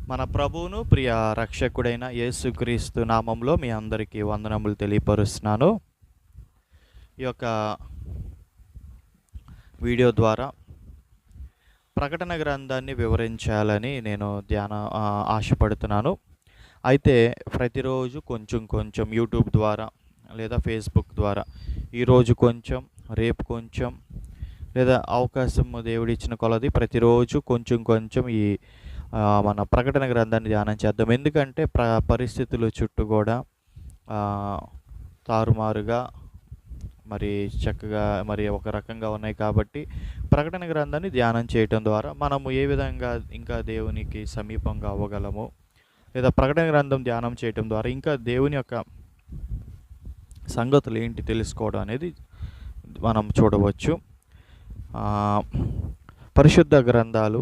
మన ప్రభువును ప్రియ రక్షకుడైన యేసుక్రీస్తు నామంలో మీ అందరికీ వందనములు తెలియపరుస్తున్నాను. ఈ యొక్క వీడియో ద్వారా ప్రకటన గ్రంథాన్ని వివరించాలని నేను ఆశపడుతున్నాను. అయితే ప్రతిరోజు కొంచెం కొంచెం యూట్యూబ్ ద్వారా లేదా ఫేస్బుక్ ద్వారా ఈరోజు కొంచెం, రేపు కొంచెం, లేదా అవకాశం దేవుడిచ్చిన కొలది ప్రతిరోజు కొంచెం కొంచెం మన ప్రకటన గ్రంథాన్ని ధ్యానం చేద్దాం. ఎందుకంటే పరిస్థితులు చుట్టూ కూడా తారుమారుగా మరి చక్కగా మరి ఒక రకంగా ఉన్నాయి కాబట్టి ప్రకటన గ్రంథాన్ని ధ్యానం చేయటం ద్వారా మనము ఏ విధంగా ఇంకా దేవునికి సమీపంగా అవ్వగలము, లేదా ప్రకటన గ్రంథం ధ్యానం చేయటం ద్వారా ఇంకా దేవుని యొక్క సంగతులు ఏంటి తెలుసుకోవడం అనేది మనం చూడవచ్చు. పరిశుద్ధ గ్రంథాలు